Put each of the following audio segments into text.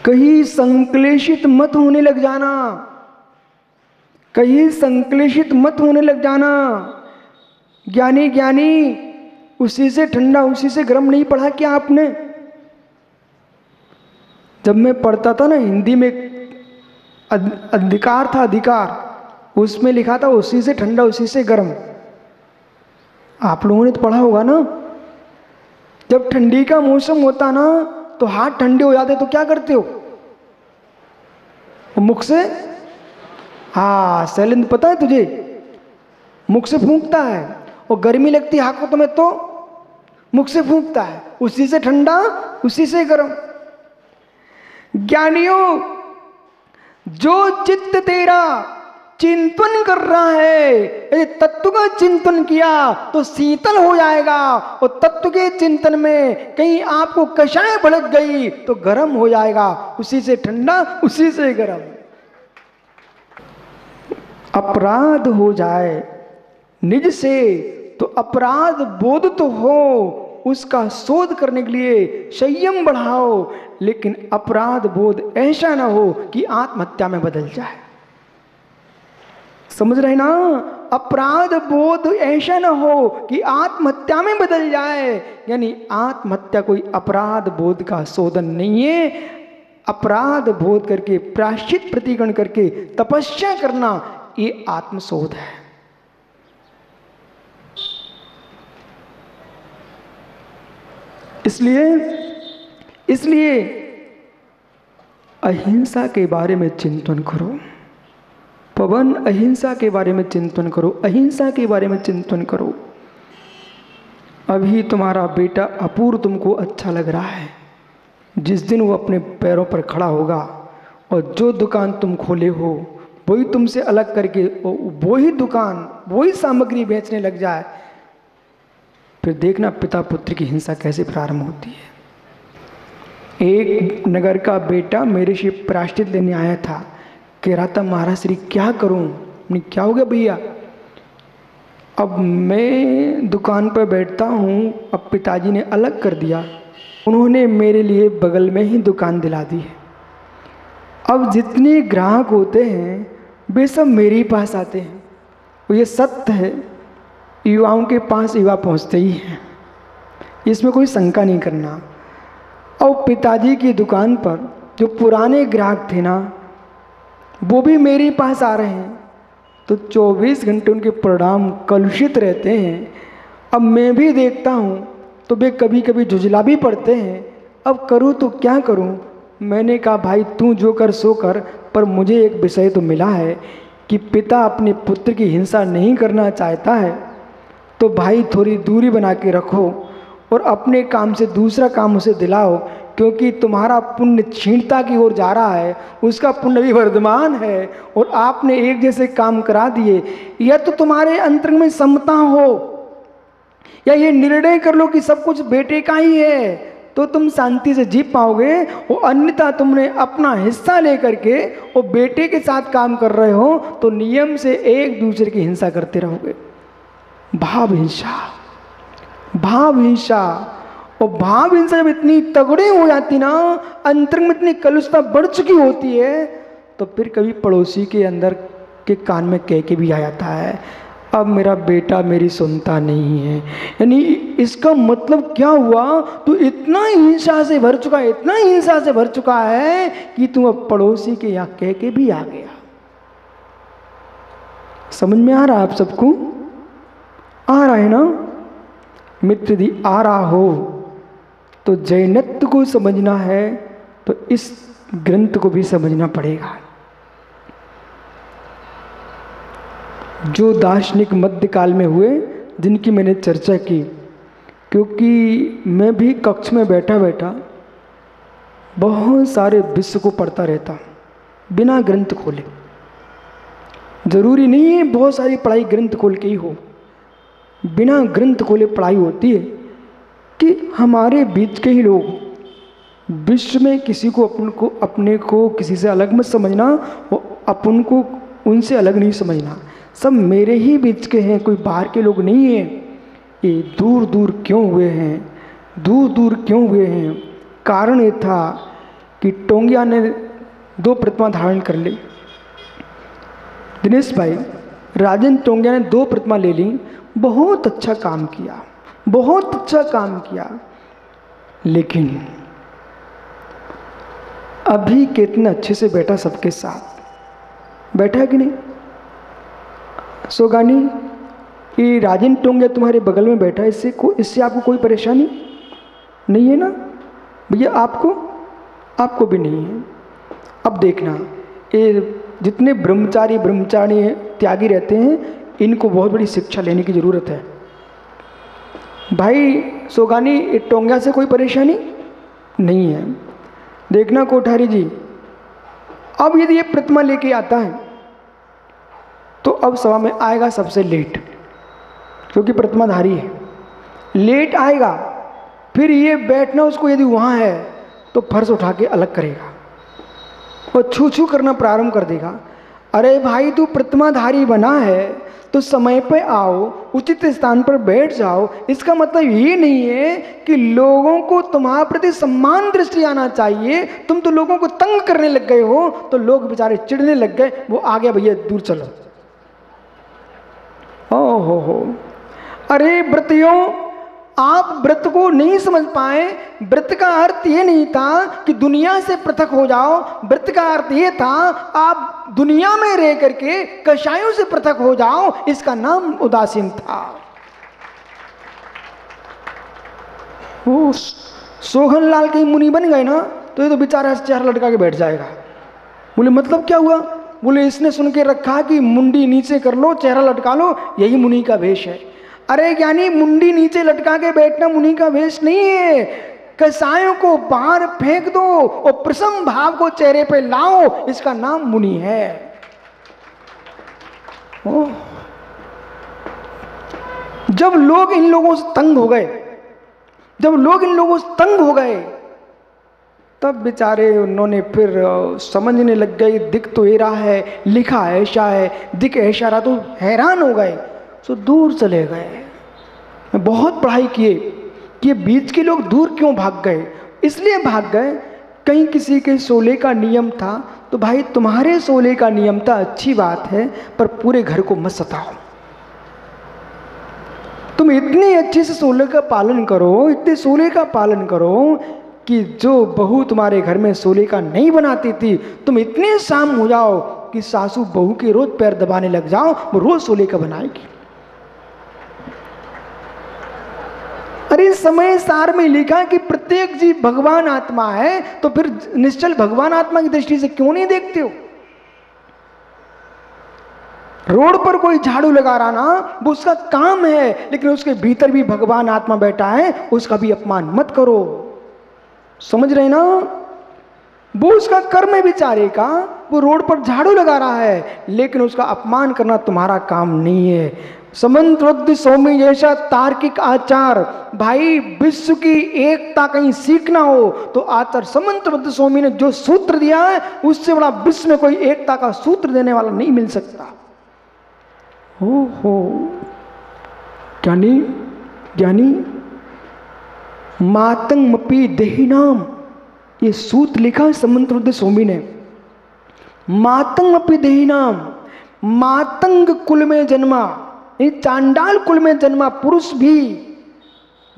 कहीं संक्लेशित मत होने लग जाना, कहीं संक्लेशित मत होने लग जाना। ज्ञानी ज्ञानी उसी से ठंडा उसी से गर्म नहीं पढ़ा क्या आपने? जब मैं पढ़ता था ना हिंदी में अधिकार था, अधिकार, उसमें लिखा था उसी से ठंडा उसी से गर्म। आप लोगों ने तो पढ़ा होगा ना। जब ठंडी का मौसम होता ना तो हाथ ठंडे हो जाते तो क्या करते हो? मुख से, हाँ शैलेंद्र पता है तुझे, मुख से फूंकता है। और गर्मी लगती है हाथों में तो मुख से फूंकता है, उसी से ठंडा उसी से गर्म। ज्ञानियों, जो चित्त तेरा चिंतन कर रहा है, यदि तत्व का चिंतन किया तो शीतल हो जाएगा। और तत्व के चिंतन में कहीं आपको कषाय भड़क गई तो गर्म हो जाएगा, उसी से ठंडा उसी से गर्म। अपराध हो जाए निज से तो अपराध बोध तो हो, उसका शोध करने के लिए संयम बढ़ाओ, लेकिन अपराध बोध ऐसा ना हो कि आत्महत्या में बदल जाए। समझ रहे ना? अपराध बोध ऐसा ना हो कि आत्महत्या में बदल जाए। यानी आत्महत्या कोई अपराध बोध का शोधन नहीं है। अपराध बोध करके प्रायश्चित प्रतिगण करके तपस्या करना, ये आत्मशोध है। इसलिए अहिंसा के बारे में चिंतन करो। पवन, अहिंसा के बारे में चिंतन करो, अहिंसा के बारे में चिंतन करो। अभी तुम्हारा बेटा अपूर्व तुमको अच्छा लग रहा है, जिस दिन वो अपने पैरों पर खड़ा होगा और जो दुकान तुम खोले हो वही तुमसे अलग करके वही दुकान वही सामग्री बेचने लग जाए, फिर देखना पिता पुत्र की हिंसा कैसे प्रारंभ होती है। एक नगर का बेटा मेरे से प्रायश्चित लेने आया था, कह रहा था महाराज श्री क्या करूं? नहीं, क्या हो गया भैया? अब मैं दुकान पर बैठता हूं, अब पिताजी ने अलग कर दिया, उन्होंने मेरे लिए बगल में ही दुकान दिला दी है। अब जितने ग्राहक होते हैं वे सब मेरे ही पास आते हैं। और ये सत्य है, युवाओं के पास युवा पहुंचते ही हैं, इसमें कोई शंका नहीं करना। और पिताजी की दुकान पर जो पुराने ग्राहक थे ना, वो भी मेरे पास आ रहे हैं, तो 24 घंटे उनके परिणाम कलुषित रहते हैं। अब मैं भी देखता हूँ तो वे कभी कभी झुझला भी पड़ते हैं। अब करूँ तो क्या करूँ? मैंने कहा भाई तू जो कर सो कर, पर मुझे एक विषय तो मिला है कि पिता अपने पुत्र की हिंसा नहीं करना चाहता है, तो भाई थोड़ी दूरी बना के रखो और अपने काम से दूसरा काम उसे दिलाओ, क्योंकि तुम्हारा पुण्य क्षीणता की ओर जा रहा है, उसका पुण्य भी वर्धमान है और आपने एक जैसे काम करा दिए। या तो तुम्हारे अंतरंग में समता हो, या ये निर्णय कर लो कि सब कुछ बेटे का ही है, तो तुम शांति से जी पाओगे। और अन्यथा तुमने अपना हिस्सा लेकर के वो बेटे के साथ काम कर रहे हो तो नियम से एक दूसरे की हिंसा करते रहोगे। भाव हिंसा, भाव हिंसा। और भाव हिंसा जब इतनी तगड़ी हो जाती ना, अंतरंग में इतनी कलुषता बढ़ चुकी होती है, तो फिर कभी पड़ोसी के अंदर के कान में कह के भी आ जाता है, अब मेरा बेटा मेरी सुनता नहीं है। यानी इसका मतलब क्या हुआ? तू इतना हिंसा से भर चुका है, इतना हिंसा से भर चुका है कि तू अब पड़ोसी के यहाँ कह के भी आ गया। समझ में आ रहा है आप सबको? आ रहा है ना? मित्र यदि आ रहा हो तो जैनत्व को समझना है तो इस ग्रंथ को भी समझना पड़ेगा। जो दार्शनिक मध्यकाल में हुए जिनकी मैंने चर्चा की, क्योंकि मैं भी कक्ष में बैठा बैठा बहुत सारे विश्व को पढ़ता रहता बिना ग्रंथ खोले। जरूरी नहीं है बहुत सारी पढ़ाई ग्रंथ खोल के ही हो, बिना ग्रंथ खोले पढ़ाई होती है कि हमारे बीच के ही लोग विश्व में किसी को अपने को किसी से अलग मत समझना, और अपन को उनसे अलग नहीं समझना। सब मेरे ही बीच के हैं, कोई बाहर के लोग नहीं हैं। ये दूर दूर क्यों हुए हैं? दूर दूर क्यों हुए हैं? कारण ये था कि टोंगिया ने 2 प्रतिमा धारण कर ली। दिनेश भाई, राजेंद्र टोंगिया ने 2 प्रतिमा ले ली, बहुत अच्छा काम किया, बहुत अच्छा काम किया, लेकिन अभी कितना अच्छे से बैठा, सबके साथ बैठा है कि नहीं? सोगानी, ये राजेंद्र टोंगिया तुम्हारे बगल में बैठा है, इससे आपको कोई परेशानी नहीं है ना भैया? आपको भी नहीं है। अब देखना, ये जितने ब्रह्मचारी त्यागी रहते हैं, इनको बहुत बड़ी शिक्षा लेने की ज़रूरत है। भाई सोगानी, टोंगिया से कोई परेशानी नहीं है। देखना कोठारी जी, अब यदि ये प्रतिमा लेके आता है तो अब सभा में आएगा सबसे लेट, क्योंकि प्रतिमाधारी है, लेट आएगा। फिर ये बैठना उसको यदि वहाँ है तो फर्श उठा के अलग करेगा और छू छू करना प्रारंभ कर देगा। अरे भाई, तू प्रतिमाधारी बना है तो समय पे आओ, उचित स्थान पर बैठ जाओ। इसका मतलब ये नहीं है कि लोगों को तुम्हारे प्रति सम्मान दृष्टि आना चाहिए। तुम तो लोगों को तंग करने लग गए हो, तो लोग बेचारे चिढ़ने लग गए, वो आ गया भैया दूर चलो। ओ हो, अरे व्रतियों, आप व्रत को नहीं समझ पाए। व्रत का अर्थ ये नहीं था कि दुनिया से पृथक हो जाओ। व्रत का अर्थ ये था आप दुनिया में रह करके कषायों से पृथक हो जाओ। इसका नाम उदासीन था। वो सोहन लाल के मुनि बन गए ना, तो ये तो बेचारा चेहरा लटका के बैठ जाएगा। बोले मतलब क्या हुआ? बोले इसने सुन के रखा कि मुंडी नीचे कर लो, चेहरा लटका लो, यही मुनि का वेश है। अरे ज्ञानी, मुंडी नीचे लटका के बैठना मुनि का वेश नहीं है। कसायों को बाहर फेंक दो और प्रसन्न भाव को चेहरे पे लाओ, इसका नाम मुनि है। जब लोग इन लोगों से तंग हो गए, तब बेचारे उन्होंने फिर समझने लग गए, दिख तो ये रहा है, लिखा ऐसा है, दिख ऐसा रहा, तो हैरान हो गए, तो दूर चले गए। बहुत पढ़ाई किए कि बीच के लोग दूर क्यों भाग गए। इसलिए भाग गए, कहीं किसी के सोले का नियम था, तो भाई तुम्हारे सोले का नियम था, अच्छी बात है, पर पूरे घर को मत सताओ। तुम इतने अच्छे से सोले का पालन करो, इतने सोले का पालन करो कि जो बहू तुम्हारे घर में सोले का नहीं बनाती थी, तुम इतने शाम हो जाओ कि सासू बहू के रोज पैर दबाने लग जाओ, वो रोज सोले का बनाएगी। अरे समय सार में लिखा कि प्रत्येक जीव भगवान आत्मा है, तो फिर निश्चल भगवान आत्मा की दृष्टि से क्यों नहीं देखते हो? रोड पर कोई झाड़ू लगा रहा ना, वो उसका काम है, लेकिन उसके भीतर भी भगवान आत्मा बैठा है, उसका भी अपमान मत करो। समझ रहे ना? वो उसका कर्म है बेचारे का, वो रोड पर झाड़ू लगा रहा है, लेकिन उसका अपमान करना तुम्हारा काम नहीं है। समन्वृद्ध स्वामी जैसा तार्किक आचार, भाई विश्व की एकता कहीं सीखना हो तो आचार्य समन्वृद्ध स्वामी ने जो सूत्र दिया है, उससे बड़ा विश्व में कोई एकता का सूत्र देने वाला नहीं मिल सकता। हो ज्ञानी मातंगमपि देहिनाम, ये सूत्र लिखा है समन्वृद्ध स्वामी ने। मातंगमपि देहिनाम, मातंग कुल में जन्मा, चांडाल कुल में जन्मा पुरुष भी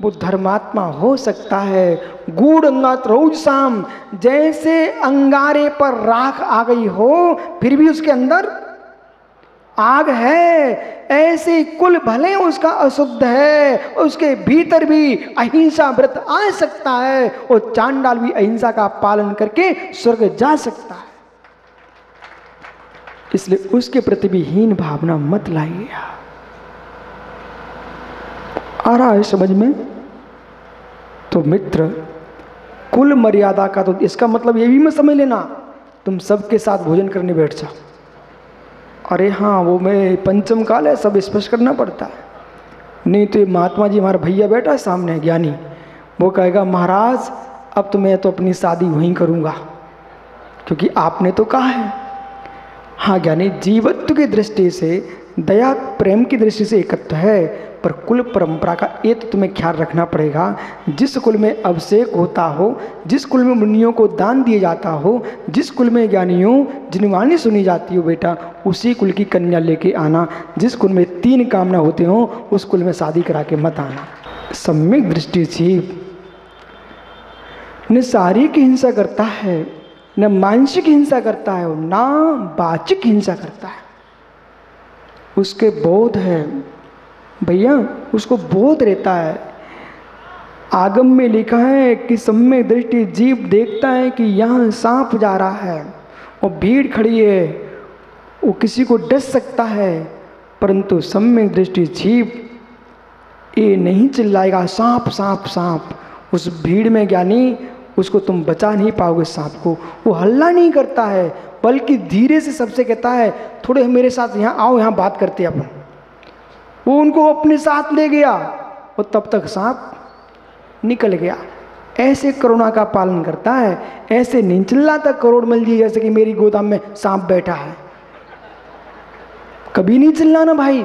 वो धर्मात्मा हो सकता है। गूढ़ अंगात रौजसाम, जैसे अंगारे पर राख आ गई हो फिर भी उसके अंदर आग है, ऐसे कुल भले उसका अशुद्ध है, उसके भीतर भी अहिंसा व्रत आ सकता है, और चांडाल भी अहिंसा का पालन करके स्वर्ग जा सकता है। इसलिए उसके प्रति भी हीन भावना मत लाइए। आ रहा है समझ में? तो मित्र, कुल मर्यादा का तो इसका मतलब ये भी मत समझ लेना तुम सबके साथ भोजन करने बैठ जाओ। अरे हाँ, वो मैं पंचम काल है, सब स्पष्ट करना पड़ता है। नहीं तो ये महात्मा जी हमारा भैया बैठा है सामने ज्ञानी, वो कहेगा महाराज अब तो मैं तो अपनी शादी वहीं करूँगा, क्योंकि आपने तो कहा है। हाँ ज्ञानी, जीवत्व की दृष्टि से, दया प्रेम की दृष्टि से एकत्व है, पर कुल परंपरा का ये तो तुम्हें ख्याल रखना पड़ेगा, जिस कुल में अभिषेक होता हो, जिस कुल में मुनियों को दान दिया जाता हो, जिस कुल में ज्ञानियों जिनवाणी सुनी जाती हो बेटा, उसी कुल की कन्या लेके आना। जिस कुल में 3 कामना होते हो उस कुल में शादी करा के मत आना। सम्यक दृष्टि जीव न शारीरिक हिंसा करता है, न मानसिक हिंसा करता है, ना वाचिक हिंसा करता है। उसके बोध है भैया, उसको बोध रहता है। आगम में लिखा है कि सम्यक दृष्टि जीव देखता है कि यहाँ सांप जा रहा है और भीड़ खड़ी है, वो किसी को डस सकता है, परंतु सम्यक दृष्टि जीव ये नहीं चिल्लाएगा सांप सांप सांप। उस भीड़ में ज्ञानी उसको तुम बचा नहीं पाओगे सांप को। वो हल्ला नहीं करता है, बल्कि धीरे से सबसे कहता है थोड़े मेरे साथ यहाँ आओ, यहाँ बात करते अपन। वो उनको अपने साथ ले गया और तब तक सांप निकल गया। ऐसे करुणा का पालन करता है, ऐसे नहीं चिल्लाता करोड़ मिल जी जैसे कि मेरी गोदाम में सांप बैठा है। कभी नहीं चिल्लाना भाई,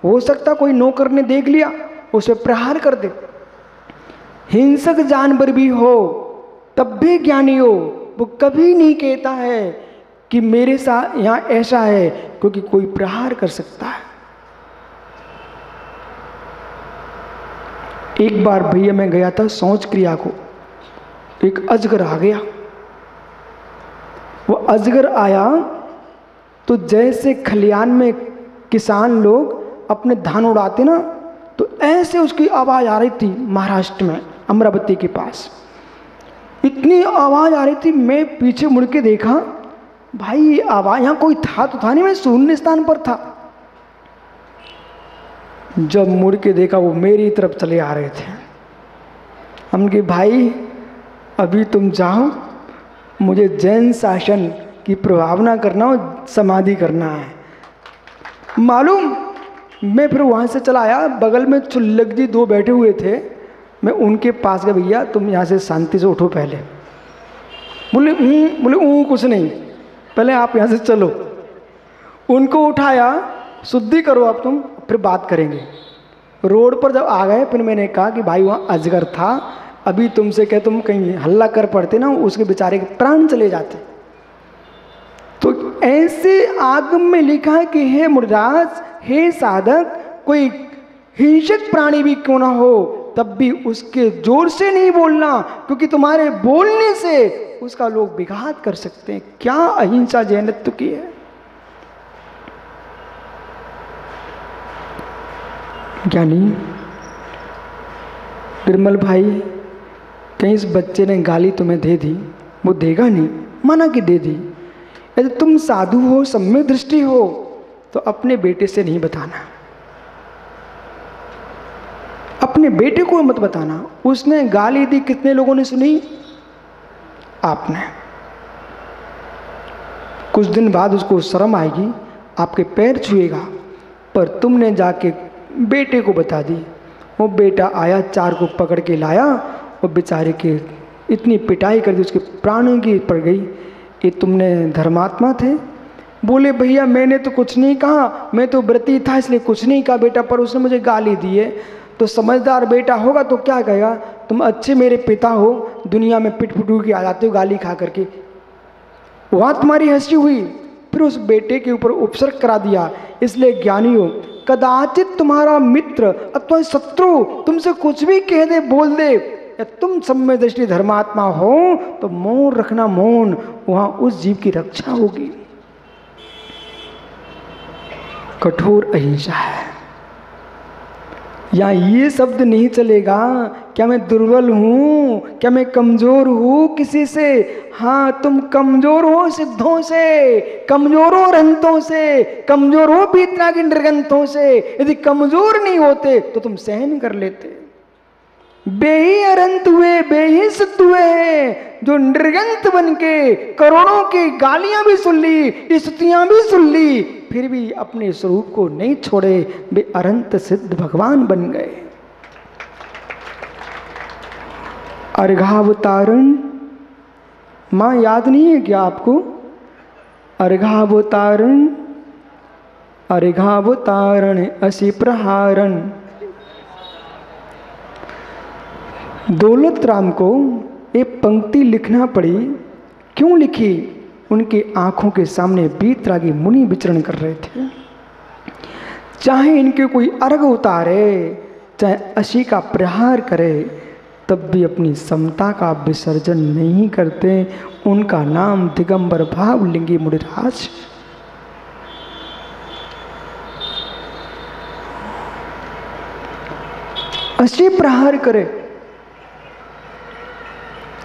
हो सकता कोई नौकर ने देख लिया उसे प्रहार कर दे। हिंसक जानवर भी हो तब भी ज्ञानी हो, वो कभी नहीं कहता है कि मेरे साथ यहाँ ऐसा है, क्योंकि कोई प्रहार कर सकता है। एक बार भैया मैं गया था शौच क्रिया को, एक अजगर आ गया। वो अजगर आया तो जैसे खलियान में किसान लोग अपने धान उड़ाते ना, तो ऐसे उसकी आवाज़ आ रही थी। महाराष्ट्र में अमरावती के पास इतनी आवाज़ आ रही थी, मैं पीछे मुड़ के देखा, भाई ये आवाज़ यहाँ कोई था तो था नहीं, मैं शून्य स्थान पर था। जब मुड़ के देखा वो मेरी तरफ चले आ रहे थे। हम कहे भाई अभी तुम जाओ, मुझे जैन शासन की प्रभावना करना और समाधि करना है। मालूम मैं फिर वहाँ से चला आया, बगल में चुल्लक जी 2 बैठे हुए थे। मैं उनके पास गया, भैया तुम यहाँ से शांति से उठो पहले। बोले कुछ नहीं, पहले आप यहाँ से चलो। उनको उठाया, शुद्धि करो अब तुम, फिर बात करेंगे। रोड पर जब आ गए फिर मैंने कहा कि भाई वहाँ अजगर था, अभी तुमसे कह तुम कहीं हल्ला कर पड़ते ना, उसके बेचारे के प्राण चले जाते। तो ऐसे आगम में लिखा है कि हे मुनिराज, हे साधक, कोई हिंसक प्राणी भी क्यों ना हो तब भी उसके जोर से नहीं बोलना, क्योंकि तुम्हारे बोलने से उसका लोग विघात कर सकते हैं। क्या अहिंसा जैनत्व की है। ज्ञानी निर्मल भाई, कहीं इस बच्चे ने गाली तुम्हें दे दी, वो देगा नहीं, माना कि दे दी। यदि तुम साधु हो, सम्यक दृष्टि हो, तो अपने बेटे से नहीं बताना, अपने बेटे को मत बताना। उसने गाली दी, कितने लोगों ने सुनी? आपने। कुछ दिन बाद उसको शर्म आएगी, आपके पैर छुएगा, पर तुमने जाके बेटे को बता दी। वो बेटा आया, 4 को पकड़ के लाया और बेचारे के इतनी पिटाई कर दी, उसके प्राणों की पड़ गई। ये तुमने धर्मात्मा थे? बोले भैया मैंने तो कुछ नहीं कहा, मैं तो व्रती था इसलिए कुछ नहीं कहा बेटा, पर उसने मुझे गाली दी है। तो समझदार बेटा होगा तो क्या कहेगा, तुम अच्छे मेरे पिता हो, दुनिया में पिट पुटू के आ जाते हो गाली खा करके। वहाँ तुम्हारी हंसी हुई, फिर उस बेटे के ऊपर उपसर्ग करा दिया। इसलिए ज्ञानी हो, कदाचित तुम्हारा मित्र अथवा शत्रु तुमसे कुछ भी कह दे, बोल दे, या तुम सम्यक दृष्टि धर्मात्मा हो तो मौन रखना, मौन, वहाँ उस जीव की रक्षा होगी। कठोर अहिंसा है। यहाँ ये शब्द नहीं चलेगा क्या मैं दुर्बल हूँ, क्या मैं कमजोर हूँ किसी से। हाँ तुम कमजोर हो सिद्धों से, कमजोर हो रंतों से, कमजोर हो पीतना की निर्गंथों से। यदि कमजोर नहीं होते तो तुम सहन कर लेते। बेही अरंत हुए, बेही सिद्ध हुए हैं जो निर्गंत बन के करोड़ों की गालियां भी सुन ली, स्तुतियां भी सुन ली, फिर भी अपने स्वरूप को नहीं छोड़े, वे अनंत सिद्ध भगवान बन गए। अर्घावतारण माँ याद नहीं है क्या आपको? अर्घावतारण, अर्घावतारण असी प्रहारण दौलत राम को एक पंक्ति लिखना पड़ी। क्यों लिखी? उनकी आंखों के सामने बीतरागी मुनि विचरण कर रहे थे। चाहे इनके कोई अर्घ उतारे, चाहे अशी का प्रहार करे, तब भी अपनी समता का विसर्जन नहीं करते। उनका नाम दिगंबर भावलिंगी मुनिराज। अशी प्रहार करे।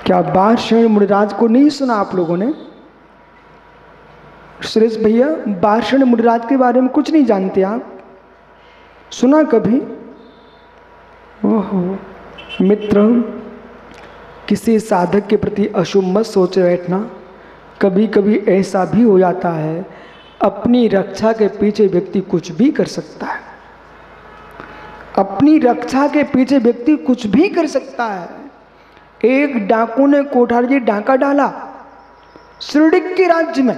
क्या बारशेण मुनिराज को नहीं सुना आप लोगों ने? सुरेश भैया, बारशेण मुनिराज के बारे में कुछ नहीं जानते आप? सुना कभी? ओहो मित्र, किसी साधक के प्रति अशुभ मत सोचे बैठना। कभी कभी ऐसा भी हो जाता है, अपनी रक्षा के पीछे व्यक्ति कुछ भी कर सकता है। अपनी रक्षा के पीछे व्यक्ति कुछ भी कर सकता है। एक डाकू ने कोठारी डाका डाला श्रीडिक के राज्य में,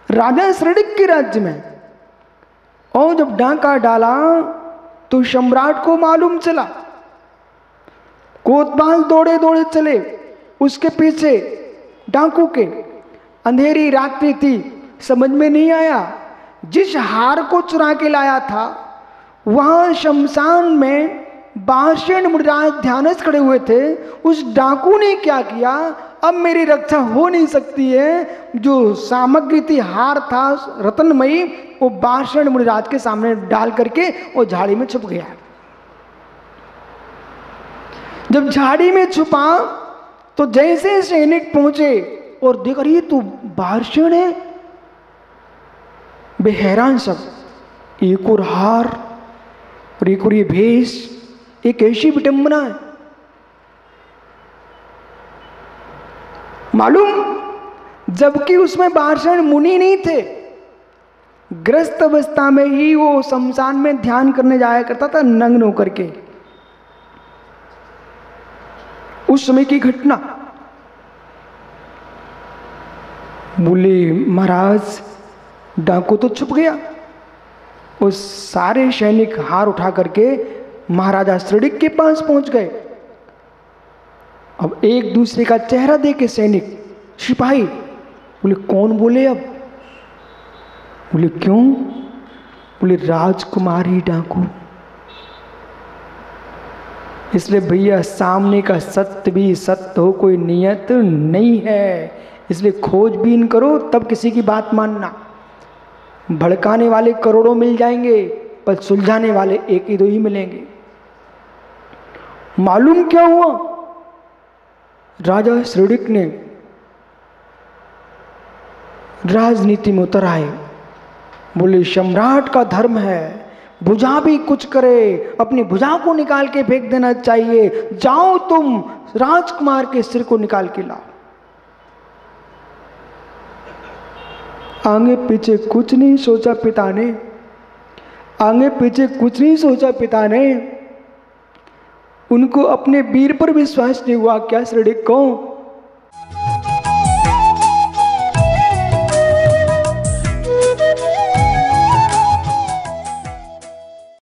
राजा श्रीडिक के राज्य में, और जब डाका डाला तो सम्राट को मालूम चला। कोतवाल दौड़े दौड़े चले उसके पीछे डाकू के। अंधेरी रात्रि थी, समझ में नहीं आया। जिस हार को चुरा के लाया था, वहां शमशान में बारशेण मुनिराज ध्यानस्थ खड़े हुए थे। उस डाकू ने क्या किया, अब मेरी रक्षा हो नहीं सकती है, जो सामग्री थी, हार था रत्नमयी, वो बारशेण मुनिराज के सामने डाल करके वो झाड़ी में छुप गया। जब झाड़ी में छुपा तो जैसे सैनिक पहुंचे और देख रही तो बारशेण है, बेहरान सब। एक और हार और एक और ये भेष, एक ऐसी विडंबना है। मालूम, जबकि उसमें बारशेण मुनि नहीं थे। ग्रस्त अवस्था में ही वो शमशान में ध्यान करने जाया करता था, नग्न होकर के। उस समय की घटना। बोले महाराज, डाकू तो छुप गया। उस सारे सैनिक हार उठा करके महाराजा श्रीडिक के पास पहुंच गए। अब एक दूसरे का चेहरा देखे सैनिक, सिपाही बोले कौन बोले? अब बोले क्यों? बोले राजकुमारी डाकू। इसलिए भैया, सामने का सत्य भी सत्य हो, कोई नियत नहीं है। इसलिए खोजबीन करो तब किसी की बात मानना। भड़काने वाले करोड़ों मिल जाएंगे, पर सुलझाने वाले एक ही दो ही मिलेंगे। मालूम क्या हुआ? राजा श्रीडिक ने राजनीति में उतर आए। बोले सम्राट का धर्म है, भुजा भी कुछ करे, अपनी भुजा को निकाल के फेंक देना चाहिए। जाओ तुम राजकुमार के सिर को निकाल के लाओ। आगे पीछे कुछ नहीं सोचा पिता ने, आगे पीछे कुछ नहीं सोचा पिता ने। उनको अपने वीर पर विश्वास नहीं हुआ क्या श्रीडिक को?